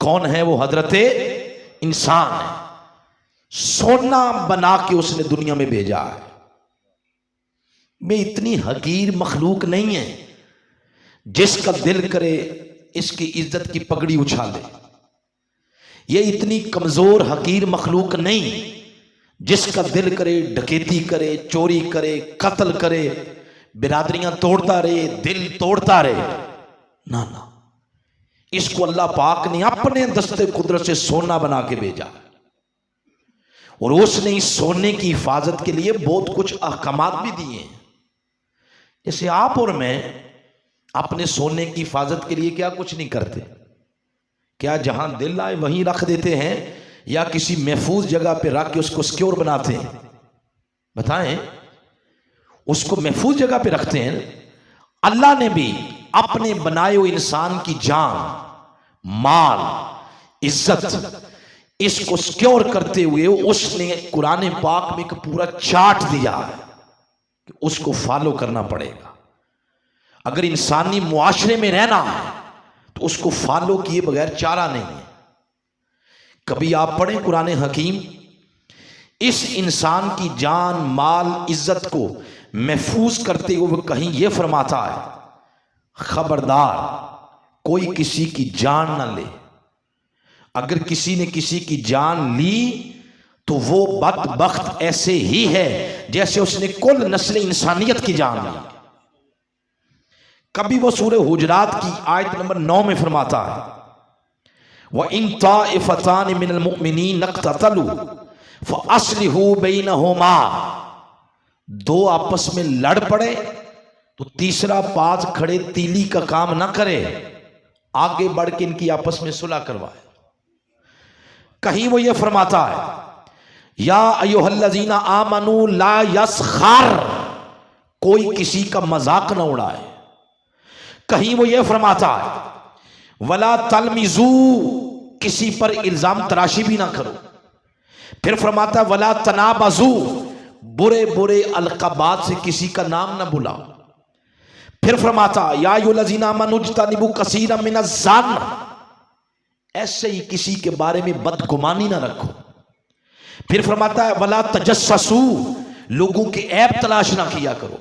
कौन है वो? हजरत इंसान है। सोना बना के उसने दुनिया में भेजा है। मैं इतनी हकीर मखलूक नहीं है जिसका दिल करे इसकी इज्जत की पगड़ी उछाले। ये इतनी कमजोर हकीर मखलूक नहीं जिसका दिल करे डकैती करे, चोरी करे, कत्ल करे, बिरादरियां तोड़ता रहे, दिल तोड़ता रहे। ना ना, इसको अल्लाह पाक ने अपने दस्ते कुदरत से सोना बना के भेजा और उसने इस सोने की हिफाजत के लिए बहुत कुछ अहकामात भी दिए हैं। जैसे आप और मैं अपने सोने की हिफाजत के लिए क्या कुछ नहीं करते? क्या जहां दिल आए वहीं रख देते हैं या किसी महफूज जगह पे रख के उसको सिक्योर बनाते हैं? बताएं, उसको महफूज जगह पे रखते हैं। अल्लाह ने भी अपने बनाए हुए इंसान की जान, माल, इज्जत, इसको सिक्योर करते हुए उसने कुरान पाक में एक पूरा चार्ट दिया है कि उसको फॉलो करना पड़ेगा। अगर इंसानी मुआशरे में रहना है तो उसको फॉलो किए बगैर चारा नहीं है। कभी आप पढ़ें कुरान हकीम, इस इंसान की जान, माल, इज्जत को महफूज करते हुए कहीं यह फरमाता है, खबरदार कोई किसी की जान ना ले। अगर किसी ने किसी की जान ली तो वो बदबख्त ऐसे ही है जैसे उसने कुल नस्ल इंसानियत की जान ली। कभी वो सूरह हुजरात की आयत नंबर 9 में फरमाता है, व इन ताइफतान मिनल मुमिनीन नक़ततलू फ़अस्लिहू बैनहुमा। दो आपस में लड़ पड़े तो तीसरा पास खड़े तीली का काम ना करे, आगे बढ़ के इनकी आपस में सुलह करवाए। कहीं वो ये फरमाता है, या अय्युहल्लज़ीना आमनू ला यस्खर, कोई किसी का मजाक न उड़ाए। कहीं वो ये फरमाता है, वला तलमिजू, किसी पर इल्जाम तराशी भी ना करो। फिर फरमाता है, वला तनाबजू, बुरे बुरे अलकबात से किसी का नाम ना बुलाओ। फिर फरमाता, या अय्युहल्लज़ीना आमनू इज्तनिबू कसीरम मिनज़्ज़न्न, ऐसे ही किसी के बारे में बदगुमानी ना रखो। फिर फरमाता है, वला तजस्ससू, लोगों के ऐब तलाश ना किया करो।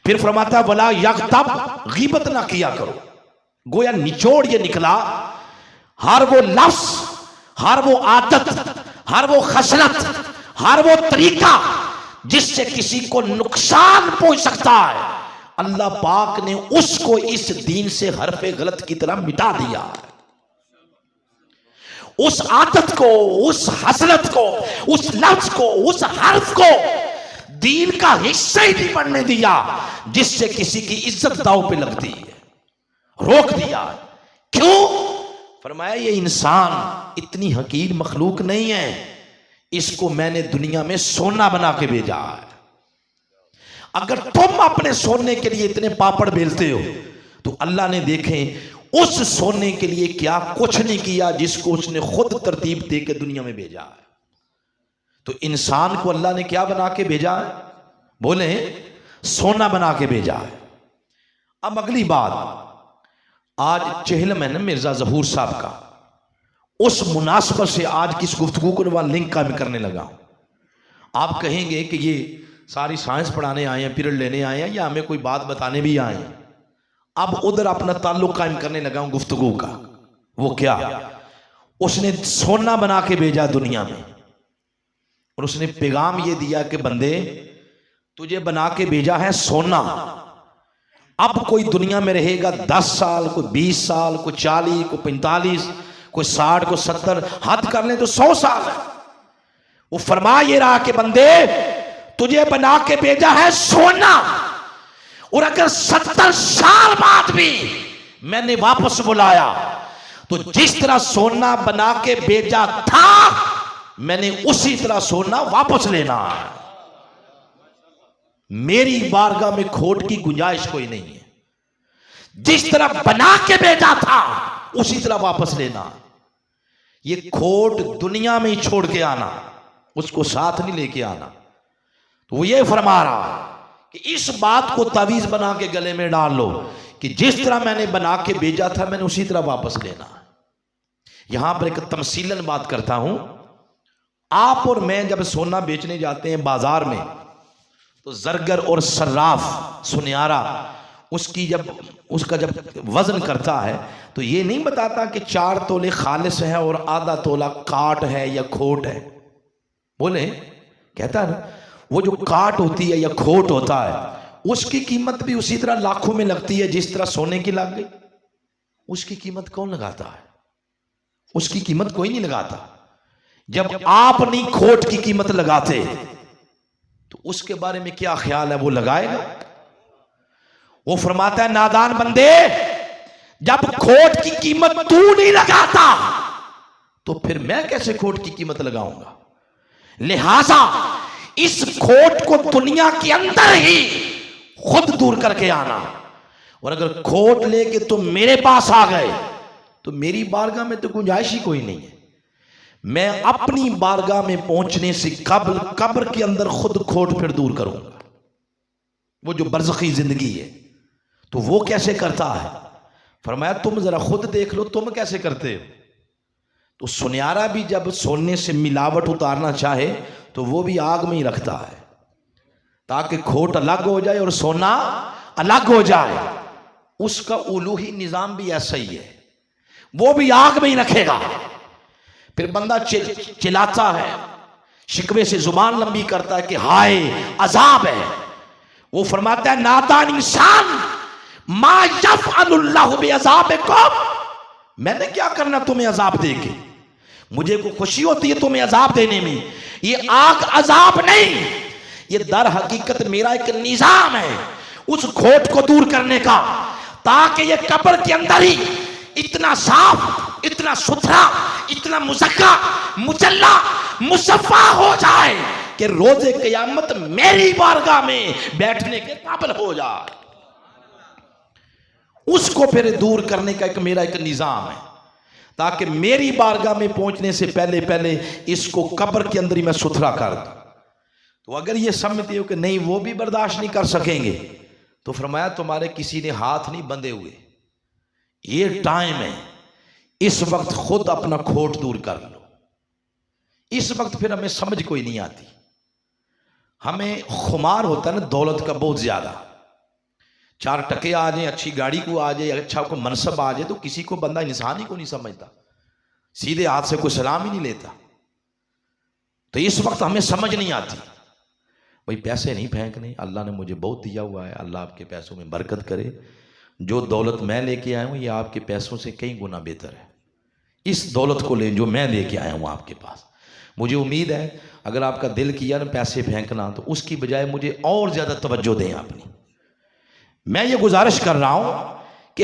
फिर फरमाता है, वला यग़तब, गीबत ना किया करो। गोया निचोड़ ये निकला, हर वो लफ्ज़, हर वो आदत, हर वो खसलत, हर वो तरीका जिससे किसी को नुकसान पहुंच सकता है, अल्लाह पाक ने उसको इस दीन से हरफे गलत की तरह मिटा दिया है। उस आदत को, उस हसरत को, उस लफ्ज को, उस हर्फ को दीन का हिस्सा ही नहीं बनने दिया जिससे किसी की इज्जत दांव पे लगती है, रोक दिया। क्यों? फरमाया ये इंसान इतनी हकीर मखलूक नहीं है, इसको मैंने दुनिया में सोना बना के भेजा है। अगर तुम अपने सोने के लिए इतने पापड़ बेलते हो तो अल्लाह ने देखें उस सोने के लिए क्या कुछ नहीं किया जिसको उसने खुद तरतीब दे के दुनिया में भेजा है। तो इंसान को अल्लाह ने क्या बना के भेजा है? बोले, सोना बना के भेजा है। अब अगली बात, आज चहलम है ना मिर्जा जहूर साहब का, उस मुनासबत से आज किस गुफ्तगू को वहां लिंक काम करने लगा। आप कहेंगे कि ये सारी साइंस पढ़ाने आए हैं, पीरियड लेने आए हैं, या हमें कोई बात बताने भी आए हैं। अब उधर अपना ताल्लुक कायम करने लगा हूं गुफ्तगू का। वो क्या? उसने सोना बना के भेजा दुनिया में और उसने पैगाम ये दिया कि बंदे, तुझे बना के भेजा है सोना। अब कोई दुनिया में रहेगा 10 साल, कोई 20 साल, कोई 40, कोई 45, कोई 60, कोई 70, हद कर ले तो 100 साल है। वो फरमा ये रहा कि बंदे, तुझे बना के भेजा है सोना, और अगर 70 साल बाद भी मैंने वापस बुलाया तो जिस तरह सोना बना के भेजा था मैंने उसी तरह सोना वापस लेना है। मेरी बारगाह में खोट की गुंजाइश कोई नहीं है। जिस तरह बना के भेजा था उसी तरह वापस लेना। ये खोट दुनिया में ही छोड़ के आना, उसको साथ नहीं लेके आना। तो वो ये फरमा रहा कि इस बात को तावीज बना के गले में डाल लो कि जिस तरह मैंने बना के भेजा था मैंने उसी तरह वापस लेना। यहां पर एक तमसीलन बात करता हूं। आप और मैं जब सोना बेचने जाते हैं बाजार में, तो जरगर और सर्राफ सुनियारा उसका जब वजन करता है तो ये नहीं बताता कि 4 तोले खालिस है और आधा तोला काट है या खोट है। बोले कहता है ना, वो जो काट होती है या खोट होता है उसकी कीमत भी उसी तरह लाखों में लगती है जिस तरह सोने की लग गई। उसकी कीमत कौन लगाता है? उसकी कीमत कोई नहीं लगाता। जब आप नहीं खोट की कीमत लगाते तो उसके बारे में क्या ख्याल है, वो लगाएगा? वो फरमाता है, नादान बंदे, जब खोट की कीमत तू नहीं लगाता तो फिर मैं कैसे खोट की कीमत लगाऊंगा? लिहाजा इस खोट को दुनिया के अंदर ही खुद दूर करके आना। और अगर खोट लेके तुम मेरे पास आ गए तो मेरी बारगाह में तो गुंजाइश ही कोई नहीं है। मैं अपनी बारगाह में पहुंचने से कब्र के अंदर खुद खोट फिर दूर करूंगा। वो जो बरज़खी जिंदगी है तो वो कैसे करता है? फरमाया तुम जरा खुद देख लो, तुम कैसे करते हो। तो सुनियारा भी जब सोने से मिलावट उतारना चाहे तो वो भी आग में ही रखता है ताकि खोट अलग हो जाए और सोना अलग हो जाए। उसका उलूही निजाम भी ऐसा ही है, वो भी आग में ही रखेगा। फिर बंदा चिल्लाता है, शिकवे से जुबान लंबी करता है कि हाय अजाब है। वो फरमाता है, नादान इंसान, मा यफ़अलुल्लाहु बिअज़ाबिकुम, मैंने क्या करना तुम्हें अजाब देके? मुझे को खुशी होती है तुम्हें अजाब देने में। ये आग अजाब नहीं, ये दर हकीकत मेरा एक निजाम है उस खोट को दूर करने का, ताकि ये कब्र के अंदर ही इतना साफ, इतना सुथरा, इतना मुज़क्का, मुजल्ला, मुसफ़ा हो जाए कि रोज़े क़यामत मेरी बारगाह में बैठने के काबिल हो जाए। उसको फिर दूर करने का मेरा एक निज़ाम है, ताकि मेरी बारगाह में पहुंचने से पहले पहले इसको कब्र के अंदर ही मैं सुथरा कर दूं। तो अगर ये समझते हो कि नहीं वो भी बर्दाश्त नहीं कर सकेंगे, तो फरमाया तुम्हारे किसी ने हाथ नहीं बंधे हुए, ये टाइम है, इस वक्त खुद अपना खोट दूर कर लो। इस वक्त फिर हमें समझ कोई नहीं आती। हमें खुमार होता है ना दौलत का बहुत ज्यादा। 4 टके आ जाए, अच्छी गाड़ी को आ जाए, अच्छा को मनसब आ जाए, तो किसी को बंदा इंसान ही को नहीं समझता, सीधे हाथ से कोई सलाम ही नहीं लेता। तो इस वक्त हमें समझ नहीं आती, भाई पैसे नहीं फेंकने, अल्लाह ने मुझे बहुत दिया हुआ है, अल्लाह आपके पैसों में बरकत करे। जो दौलत मैं लेके आया हूँ ये आपके पैसों से कई गुना बेहतर है। इस दौलत को ले जो मैं लेके आया हूँ आपके पास। मुझे उम्मीद है अगर आपका दिल किया ना पैसे फेंकना, तो उसकी बजाय मुझे और ज़्यादा तवज्जो दें अपनी। मैं ये गुजारिश कर रहा हूँ